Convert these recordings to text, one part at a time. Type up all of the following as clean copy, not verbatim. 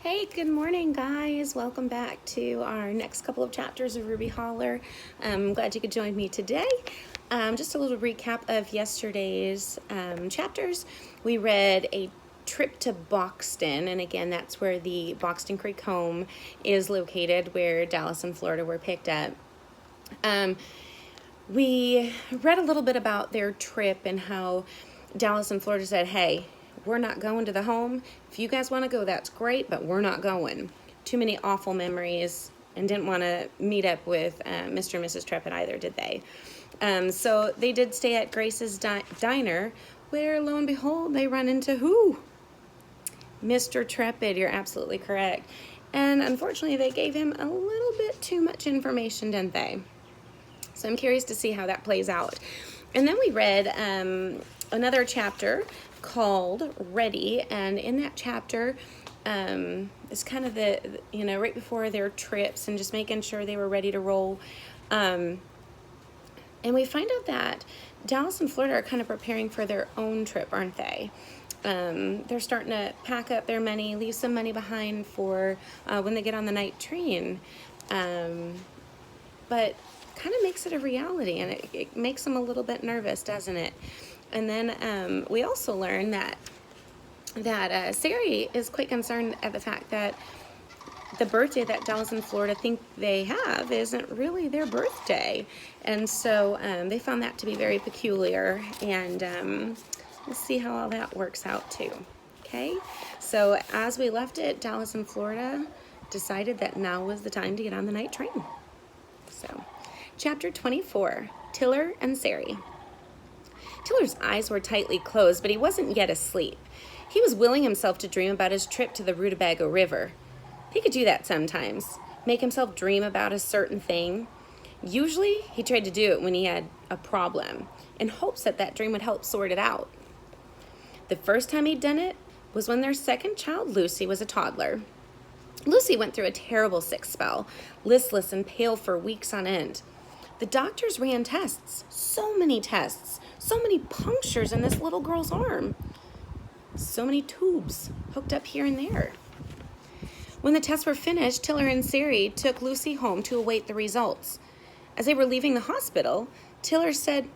Hey, good morning, guys. Welcome back to our next couple of chapters of Ruby Holler. I'm glad you could join me today. Just a little recap of yesterday's chapters. We read a trip to Boxton, and again, that's where the Boxton Creek home is located, where Dallas and Florida were picked up. We read a little bit about their trip and how Dallas and Florida said, hey, we're not going to the home. If you guys want to go, that's great, but we're not going. Too many awful memories, and didn't want to meet up with Mr. and Mrs. Trepid either, did they? So they did stay at Grace's diner, where lo and behold, they run into who? Mr. Trepid, you're absolutely correct. And unfortunately, they gave him a little bit too much information, didn't they? So I'm curious to see how that plays out. And then we read another chapter called Ready, and in that chapter it's kind of the right before their trips and just making sure they were ready to roll, and we find out that Dallas and Florida are kind of preparing for their own trip, aren't they? They're starting to pack up their money, leave some money behind for when they get on the night train, but kind of makes it a reality, and it makes them a little bit nervous, doesn't it? And then we also learn that Sari is quite concerned at the fact that the birthday that Dallas and Florida think they have isn't really their birthday. And so they found that to be very peculiar, and we'll see how all that works out too. Okay, so as we left it, Dallas and Florida decided that now was the time to get on the night train. So, chapter 24, Tiller and Sari. Tiller's eyes were tightly closed, but he wasn't yet asleep. He was willing himself to dream about his trip to the Rutabaga River. He could do that sometimes, make himself dream about a certain thing. Usually, he tried to do it when he had a problem, in hopes that that dream would help sort it out. The first time he'd done it was when their second child, Lucy, was a toddler. Lucy went through a terrible sick spell, listless and pale for weeks on end. The doctors ran tests, so many tests, so many punctures in this little girl's arm, so many tubes hooked up here and there. When the tests were finished, Tiller and Sari took Lucy home to await the results. As they were leaving the hospital, Tiller said,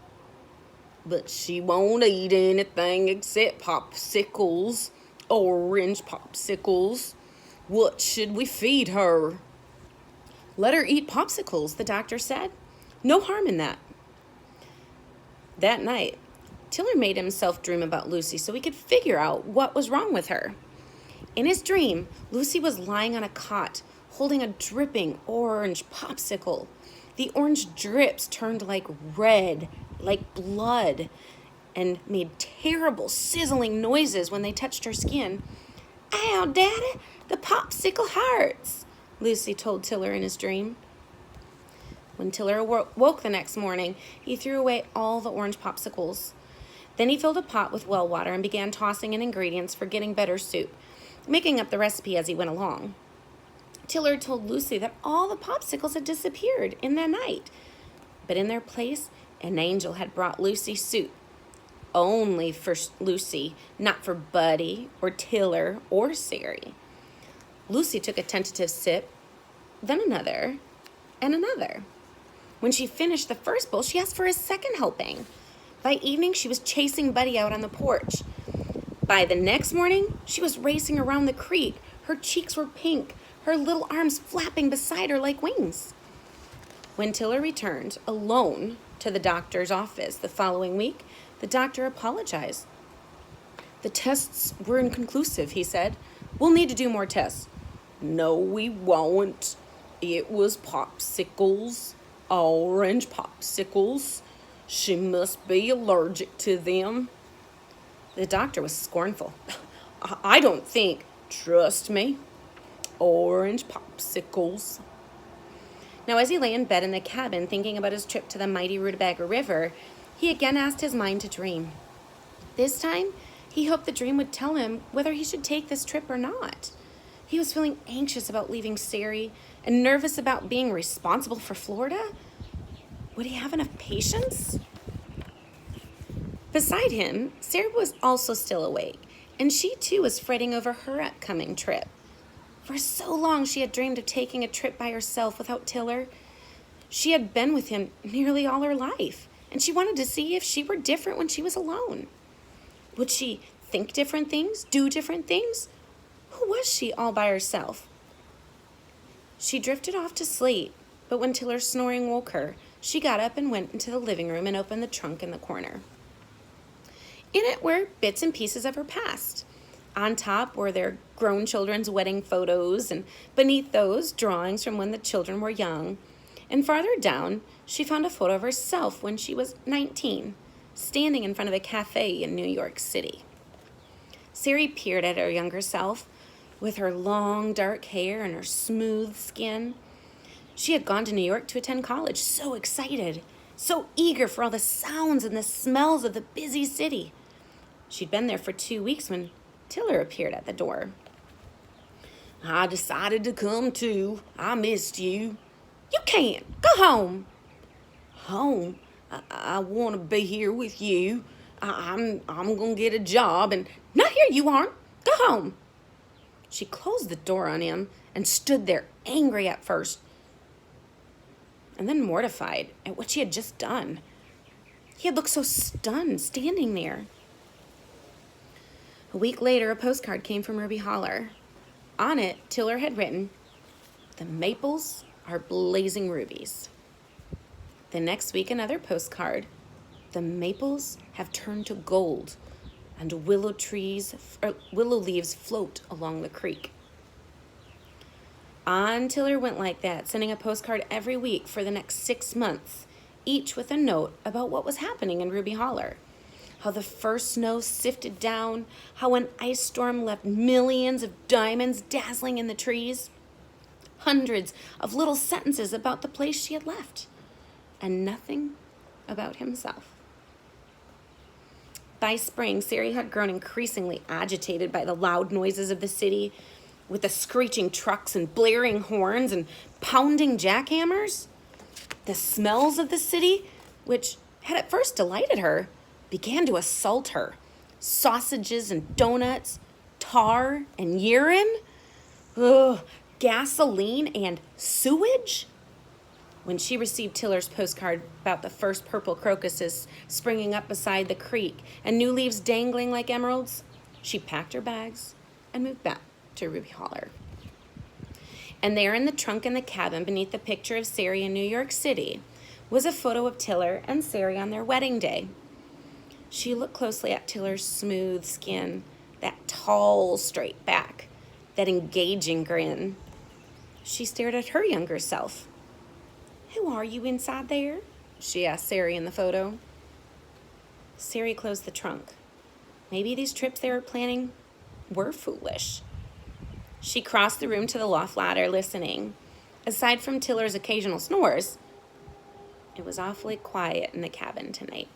"But she won't eat anything except popsicles, orange popsicles. What should we feed her?" "Let her eat popsicles," the doctor said. "No harm in that." That night, Tiller made himself dream about Lucy so he could figure out what was wrong with her. In his dream, Lucy was lying on a cot, holding a dripping orange popsicle. The orange drips turned like red, like blood, and made terrible sizzling noises when they touched her skin. "Ow, Daddy, the popsicle hurts," Lucy told Tiller in his dream. When Tiller woke the next morning, he threw away all the orange popsicles. Then he filled a pot with well water and began tossing in ingredients for getting better soup, making up the recipe as he went along. Tiller told Lucy that all the popsicles had disappeared in the night, but in their place, an angel had brought Lucy soup. Only for Lucy, not for Buddy or Tiller or Sari. Lucy took a tentative sip, then another, and another. When she finished the first bowl, she asked for a second helping. By evening, she was chasing Buddy out on the porch. By the next morning, she was racing around the creek. Her cheeks were pink, her little arms flapping beside her like wings. When Tiller returned, alone, to the doctor's office the following week, the doctor apologized. "The tests were inconclusive," he said. "We'll need to do more tests." "No, we won't. It was popsicles, orange popsicles. She must be allergic to them." The doctor was scornful. "I don't think. Trust me. Orange popsicles." Now, as he lay in bed in the cabin thinking about his trip to the mighty Rutabaga River, he again asked his mind to dream. This time, he hoped the dream would tell him whether he should take this trip or not. He was feeling anxious about leaving Sari and nervous about being responsible for Florida. Would he have enough patience? Beside him, Sari was also still awake, and she too was fretting over her upcoming trip. For so long she had dreamed of taking a trip by herself without Tiller. She had been with him nearly all her life, and she wanted to see if she were different when she was alone. Would she think different things, do different things? Who was she all by herself? She drifted off to sleep, but when Tiller's snoring woke her, she got up and went into the living room and opened the trunk in the corner. In it were bits and pieces of her past. On top were their grown children's wedding photos, and beneath those, drawings from when the children were young. And farther down, she found a photo of herself when she was 19, standing in front of a cafe in New York City. Sari peered at her younger self, with her long dark hair and her smooth skin. She had gone to New York to attend college, so excited, so eager for all the sounds and the smells of the busy city. She'd been there for 2 weeks when Tiller appeared at the door. "I decided to come too. I missed you." "You can't. Go home." "Home? I want to be here with you. I'm going to get a job and..." "Not here, you aren't. Go home." She closed the door on him and stood there, angry at first, and then mortified at what she had just done. He had looked so stunned, standing there. A week later, a postcard came from Ruby Holler. On it, Tiller had written, "The maples are blazing rubies." The next week, another postcard. "The maples have turned to gold, and willow leaves float along the creek." On Tiller went like that, sending a postcard every week for the next 6 months, each with a note about what was happening in Ruby Holler. How the first snow sifted down, how an ice storm left millions of diamonds dazzling in the trees. Hundreds of little sentences about the place she had left, and nothing about himself. By spring, Sari had grown increasingly agitated by the loud noises of the city, with the screeching trucks and blaring horns and pounding jackhammers. The smells of the city, which had at first delighted her, began to assault her. Sausages and donuts, tar and urine, gasoline and sewage. When she received Tiller's postcard about the first purple crocuses springing up beside the creek and new leaves dangling like emeralds, she packed her bags and moved back to Ruby Holler. And there in the trunk in the cabin beneath the picture of Sari in New York City was a photo of Tiller and Sari on their wedding day. She looked closely at Tiller's smooth skin, that tall, straight back, that engaging grin. She stared at her younger self. "Who are you inside there?" she asked Sari in the photo. Sari closed the trunk. Maybe these trips they were planning were foolish. She crossed the room to the loft ladder, listening. Aside from Tiller's occasional snores, it was awfully quiet in the cabin tonight.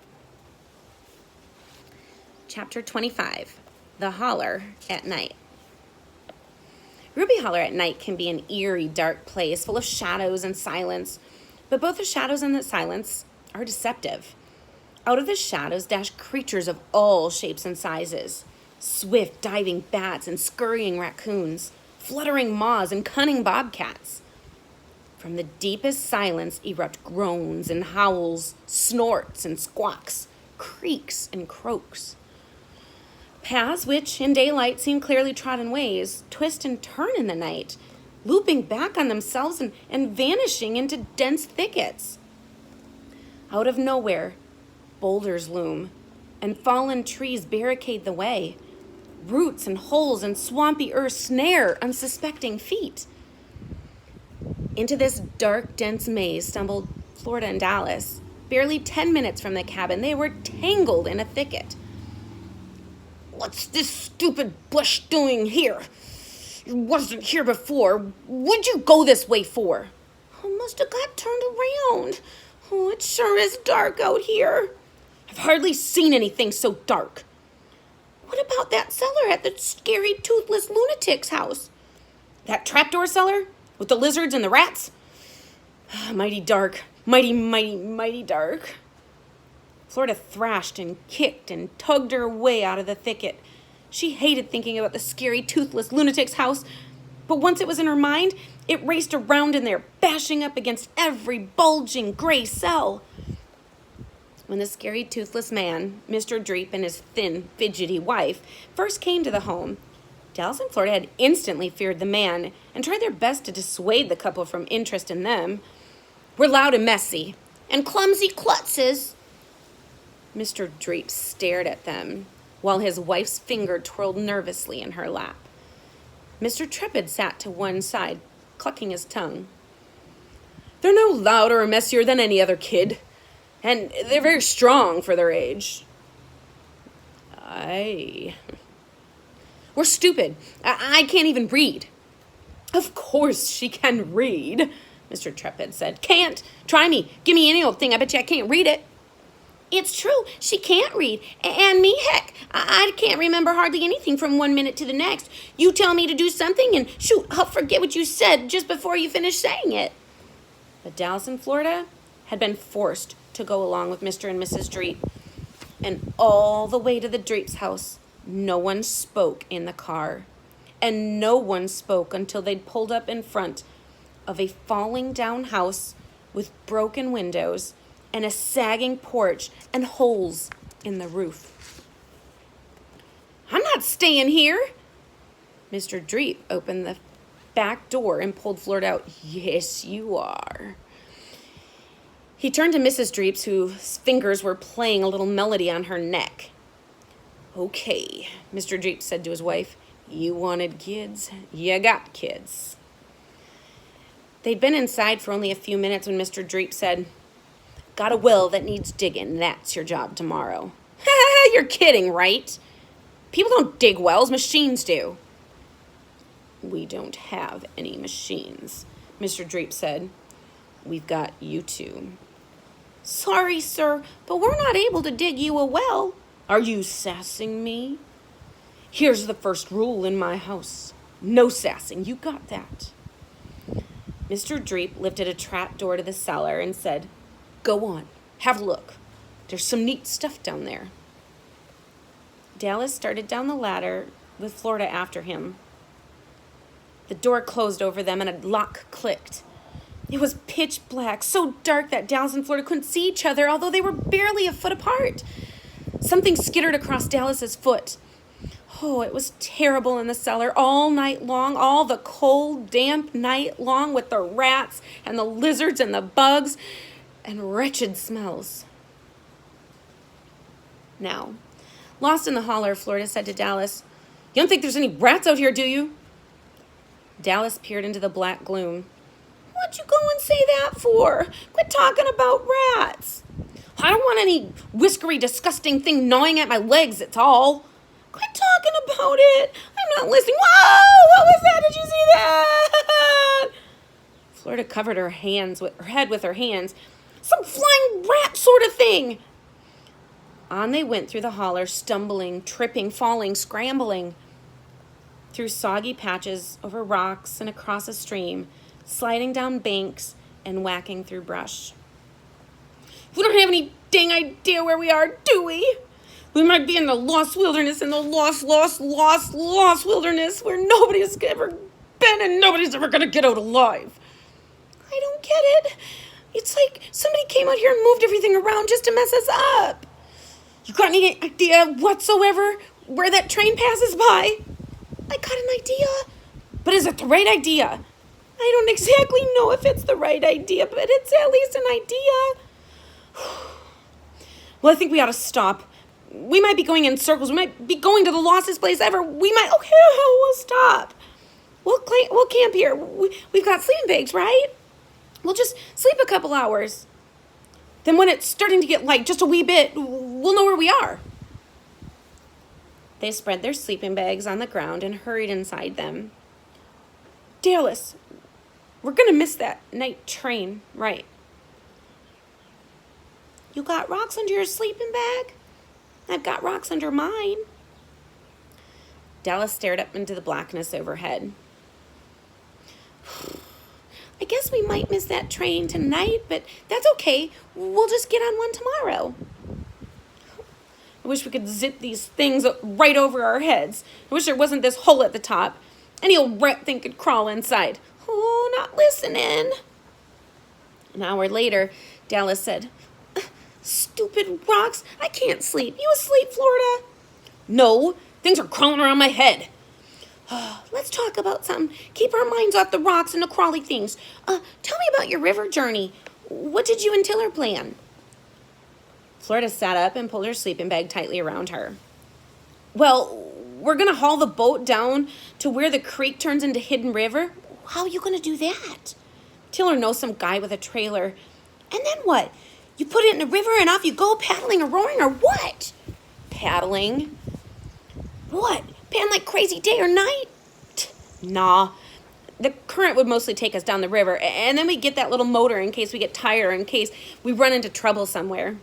Chapter 25, The Holler at Night. Ruby Holler at night can be an eerie, dark place full of shadows and silence, but both the shadows and the silence are deceptive. Out of the shadows dash creatures of all shapes and sizes. Swift diving bats and scurrying raccoons, fluttering moths and cunning bobcats. From the deepest silence erupt groans and howls, snorts and squawks, creaks and croaks. Paths which in daylight seem clearly trodden ways twist and turn in the night, looping back on themselves and vanishing into dense thickets. Out of nowhere, boulders loom, and fallen trees barricade the way. Roots and holes and swampy earth snare unsuspecting feet. Into this dark, dense maze stumbled Florida and Dallas. Barely 10 minutes from the cabin, they were tangled in a thicket. "What's this stupid bush doing here? It wasn't here before. What'd you go this way for?" "I must have got turned around. Oh, it sure is dark out here." "I've hardly seen anything so dark." "What about that cellar at the scary toothless lunatic's house?" "That trapdoor cellar with the lizards and the rats?" "Mighty dark. Mighty dark." Florida thrashed and kicked and tugged her way out of the thicket. She hated thinking about the scary toothless lunatic's house, But once it was in her mind, it raced around in there, bashing up against every bulging gray cell. When the scary toothless man, Mr. Dreep, and his thin, fidgety wife first came to the home, Dallas and Florida had instantly feared the man and tried their best to dissuade the couple from interest in them. "We're loud and messy, and clumsy klutzes." Mr. Dreep stared at them, while his wife's finger twirled nervously in her lap. Mr. Trepid sat to one side, clucking his tongue. "They're no louder or messier than any other kid, and they're very strong for their age." "Aye." "We're stupid. I can't even read." "Of course she can read," Mr. Trepid said. "Can't. Try me. Give me any old thing. I bet you I can't read it." "It's true. She can't read. And me, heck. I can't remember hardly anything from one minute to the next. You tell me to do something and shoot, I'll forget what you said just before you finish saying it." But Dallas and Florida had been forced to go along with Mr. and Mrs. Dreep. And all the way to the Dreep's house, no one spoke in the car. And no one spoke until they'd pulled up in front of a falling down house with broken windows and a sagging porch and holes in the roof. "I'm not staying here." Mr. Dreep opened the back door and pulled Florida out. "Yes, you are." He turned to Mrs. Dreep, whose fingers were playing a little melody on her neck. "Okay," Mr. Dreep said to his wife. "You wanted kids, you got kids." They'd been inside for only a few minutes when Mr. Dreep said, "Got a well that needs digging. That's your job tomorrow." "You're kidding, right? People don't dig wells, machines do." "We don't have any machines," Mr. Dreep said. "We've got you two." "Sorry, sir, but we're not able to dig you a well." "Are you sassing me?" "Here's the first rule in my house. No sassing. You got that." Mr. Dreep lifted a trap door to the cellar and said, "Go on, have a look. There's some neat stuff down there." Dallas started down the ladder with Florida after him. The door closed over them and a lock clicked. It was pitch black, so dark that Dallas and Florida couldn't see each other, although they were barely a foot apart. Something skittered across Dallas's foot. Oh, it was terrible in the cellar all night long, all the cold, damp night long, with the rats and the lizards and the bugs and wretched smells. Now, lost in the holler, Florida said to Dallas, "You don't think there's any rats out here, do you?" Dallas peered into the black gloom. "What'd you go and say that for? Quit talking about rats." "I don't want any whiskery, disgusting thing gnawing at my legs, that's all." "Quit talking about it. I'm not listening." "Whoa! What was that? Did you see that?" Florida covered her head with her hands. "Some flying rat sort of thing." On they went through the holler, stumbling, tripping, falling, scrambling. Through soggy patches, over rocks, and across a stream, sliding down banks and whacking through brush. "We don't have any dang idea where we are, do we? We might be in the lost wilderness, in the lost wilderness where nobody's ever been and nobody's ever going to get out alive." "I don't get it. It's like somebody came out here and moved everything around just to mess us up." "You got any idea whatsoever where that train passes by?" "I got an idea." "But is it the right idea?" "I don't exactly know if it's the right idea, but it's at least an idea." "Well, I think we ought to stop. We might be going in circles. We might be going to the lostest place ever. We might..." "Okay, we'll stop. We'll camp here. We've got sleeping bags, right? We'll just sleep a couple hours. Then when it's starting to get light just a wee bit, we'll know where we are." They spread their sleeping bags on the ground and hurried inside them. "Dallas, we're going to miss that night train, right?" "You got rocks under your sleeping bag? I've got rocks under mine." Dallas stared up into the blackness overhead. "I guess we might miss that train tonight, but that's okay. We'll just get on one tomorrow." "I wish we could zip these things right over our heads. I wish there wasn't this hole at the top. Any old rat thing could crawl inside. Oh, not listening. An hour later, Dallas said, stupid rocks, I can't sleep. You asleep, Florida? No, things are crawling around my head. Let's talk about something. Keep our minds off the rocks and the crawly things. Tell me about your river journey. What did you and Tiller plan? Florida sat up and pulled her sleeping bag tightly around her. Well, we're going to haul the boat down to where the creek turns into Hidden River. How are you going to do that? Tiller knows some guy with a trailer. And then what? You put it in the river and off you go, paddling or rowing or what? Paddling? What? Paddling like crazy day or night? Nah. The current would mostly take us down the river, and then we get that little motor in case we get tired or in case we run into trouble somewhere.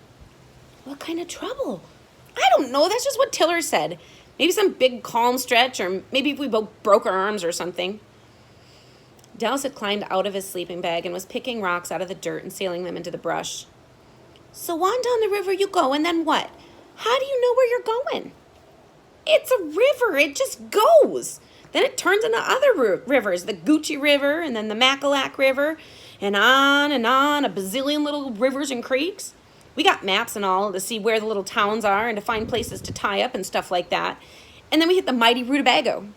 What kind of trouble? I don't know. That's just what Tiller said. Maybe some big calm stretch, or maybe if we both broke our arms or something. Dallas had climbed out of his sleeping bag and was picking rocks out of the dirt and sailing them into the brush. So on down the river you go, and then what? How do you know where you're going? It's a river. It just goes. Then it turns into other rivers, the Gucci River and then the Mackalac River, and on, a bazillion little rivers and creeks. We got maps and all to see where the little towns are and to find places to tie up and stuff like that. And then we hit the mighty Rutabago.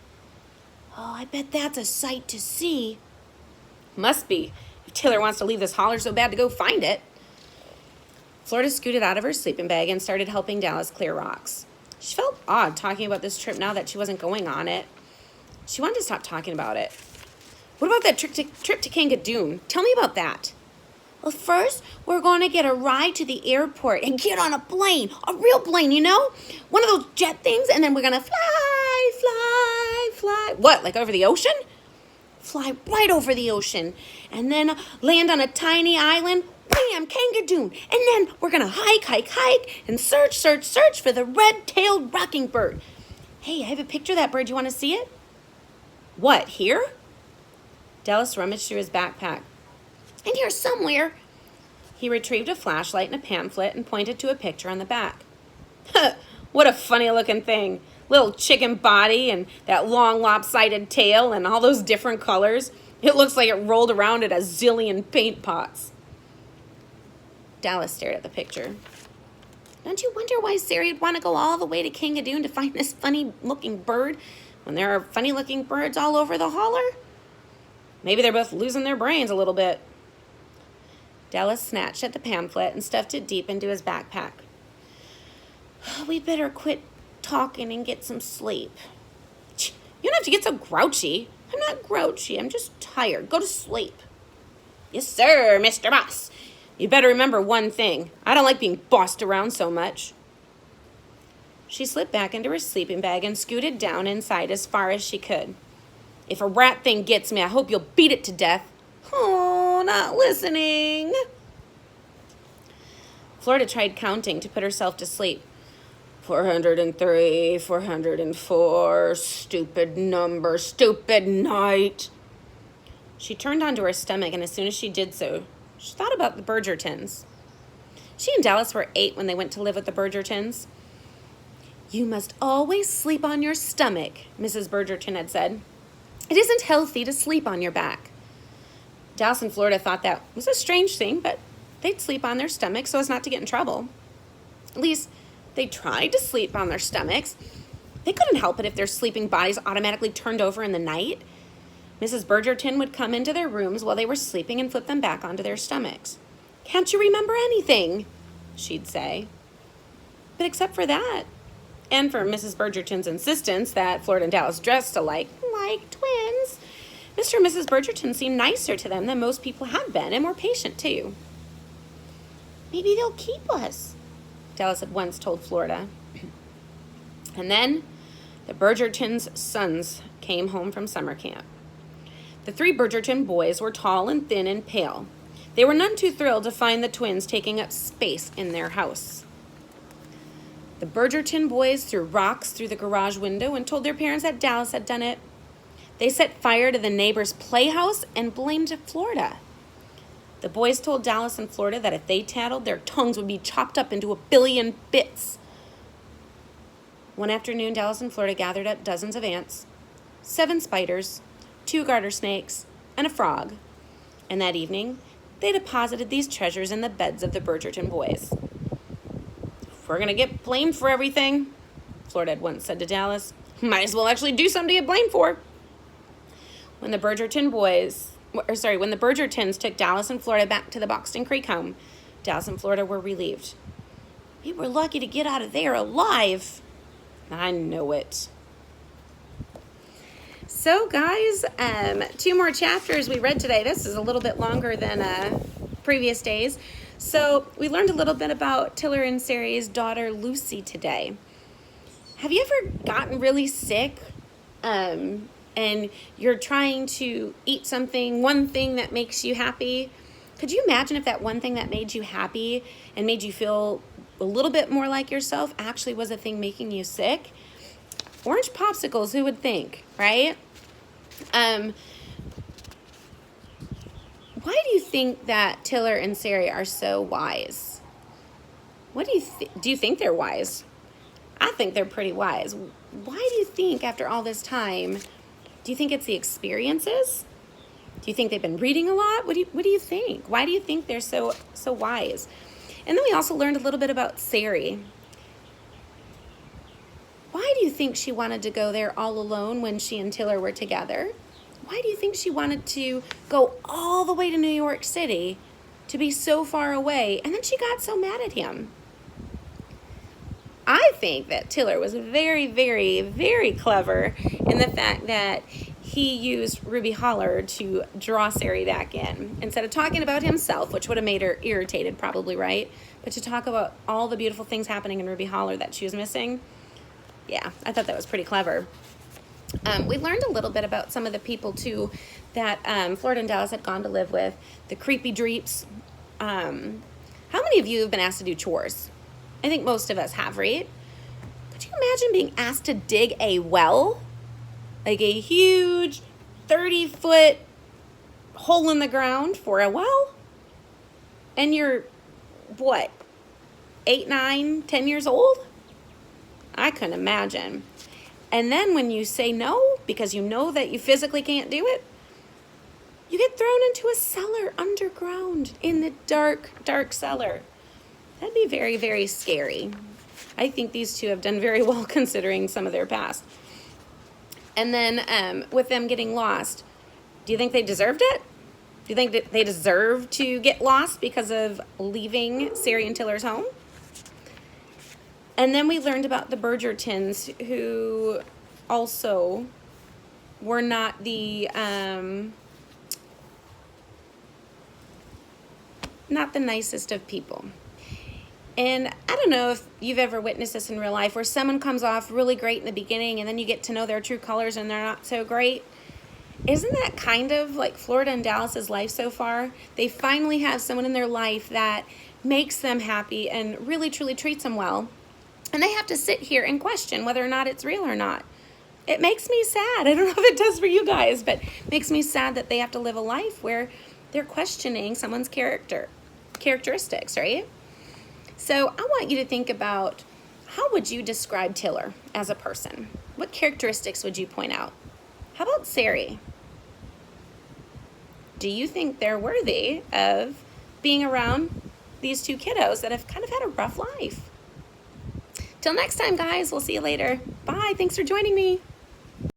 Oh, I bet that's a sight to see. Must be, if Tiller wants to leave this holler so bad to go find it. Florida scooted out of her sleeping bag and started helping Dallas clear rocks. She felt odd talking about this trip now that she wasn't going on it. She wanted to stop talking about it. What about that trip to Kangadoon? Tell me about that. Well, first, we're going to get a ride to the airport and get on a plane. A real plane, you know? One of those jet things, and then we're going to fly. What, like over the ocean? Fly right over the ocean. And then land on a tiny island. Bam, Kangadoon. And then we're going to hike, and search for the red-tailed rocking bird. Hey, I have a picture of that bird. You want to see it? What, here? Dallas rummaged through his backpack. In here somewhere. He retrieved a flashlight and a pamphlet and pointed to a picture on the back. What a funny-looking thing. Little chicken body and that long lopsided tail and all those different colors. It looks like it rolled around at a zillion paint pots. Dallas stared at the picture. Don't you wonder why Sari would want to go all the way to Kangadoon to find this funny-looking bird when there are funny-looking birds all over the holler? Maybe they're both losing their brains a little bit. Dallas snatched at the pamphlet and stuffed it deep into his backpack. We'd better quit talking and get some sleep. You don't have to get so grouchy. I'm not grouchy. I'm just tired. Go to sleep. Yes, sir, Mr. Boss. You better remember one thing. I don't like being bossed around so much. She slipped back into her sleeping bag and scooted down inside as far as she could. If a rat thing gets me, I hope you'll beat it to death. Oh, not listening. Florida tried counting to put herself to sleep. 403, 404, stupid number, stupid night. She turned onto her stomach, and as soon as she did so, she thought about the Bridgertons. She and Dallas were 8 when they went to live with the Bridgertons. You must always sleep on your stomach, Mrs. Bridgerton had said. It isn't healthy to sleep on your back. Dallas and Florida thought that was a strange thing, but they'd sleep on their stomachs so as not to get in trouble. At least, they tried to sleep on their stomachs. They couldn't help it if their sleeping bodies automatically turned over in the night. Mrs. Bridgerton would come into their rooms while they were sleeping and flip them back onto their stomachs. Can't you remember anything? She'd say. But except for that, and for Mrs. Bridgerton's insistence that Florida and Dallas dressed alike, like twins, Mr. and Mrs. Bridgerton seemed nicer to them than most people had been, and more patient, too. Maybe they'll keep us, Dallas had once told Florida. And then the Bridgertons' sons came home from summer camp. The 3 Bridgerton boys were tall and thin and pale. They were none too thrilled to find the twins taking up space in their house. The Bridgerton boys threw rocks through the garage window and told their parents that Dallas had done it. They set fire to the neighbor's playhouse and blamed Florida. The boys told Dallas and Florida that if they tattled, their tongues would be chopped up into a billion bits. One afternoon, Dallas and Florida gathered up dozens of ants, 7 spiders, 2 garter snakes, and a frog. And that evening, they deposited these treasures in the beds of the Bridgerton boys. "If we're going to get blamed for everything," Florida had once said to Dallas, "might as well actually do something to get blamed for." When the Bridgertons took Dallas and Florida back to the Boxton Creek home, Dallas and Florida were relieved. "We were lucky to get out of there alive." "I know it." So guys, 2 more chapters we read today. This is a little bit longer than previous days. So we learned a little bit about Tiller and Sary's daughter Lucy today. Have you ever gotten really sick and you're trying to eat something, one thing that makes you happy? Could you imagine if that one thing that made you happy and made you feel a little bit more like yourself actually was a thing making you sick? Orange popsicles, who would think, right? Why do you think that Tiller and Sary are so wise? What do you think they're wise? I think they're pretty wise. Why do you think after all this time, do you think it's the experiences? Do you think they've been reading a lot? What do you think? Why do you think they're so wise? And then we also learned a little bit about Sary. Why do you think she wanted to go there all alone when she and Tiller were together? Why do you think she wanted to go all the way to New York City to be so far away, and then she got so mad at him? I think that Tiller was very, very, very clever in the fact that he used Ruby Holler to draw Sary back in. Instead of talking about himself, which would have made her irritated probably, right? But to talk about all the beautiful things happening in Ruby Holler that she was missing. Yeah, I thought that was pretty clever. We learned a little bit about some of the people, too, that Florida and Dallas had gone to live with. The creepy dreeps. How many of you have been asked to do chores? I think most of us have, right? Could you imagine being asked to dig a well? Like a huge 30-foot hole in the ground for a well? And you're, what, 8, 9, 10 years old? I couldn't imagine. And then when you say no, because you know that you physically can't do it, you get thrown into a cellar underground in the dark, dark cellar. That'd be very, very scary. I think these two have done very well considering some of their past. And then with them getting lost, do you think they deserved it? Do you think that they deserve to get lost because of leaving Sary and Tiller's home? And then we learned about the Bridgertons, who also were not the nicest of people. And I don't know if you've ever witnessed this in real life, where someone comes off really great in the beginning and then you get to know their true colors and they're not so great. Isn't that kind of like Florida and Dallas's life so far? They finally have someone in their life that makes them happy and really truly treats them well. And they have to sit here and question whether or not it's real or not. It makes me sad. I don't know if it does for you guys, but it makes me sad that they have to live a life where they're questioning someone's characteristics, right? So I want you to think about, how would you describe Tiller as a person? What characteristics would you point out? How about Sary? Do you think they're worthy of being around these two kiddos that have kind of had a rough life? Till next time, guys. We'll see you later. Bye. Thanks for joining me.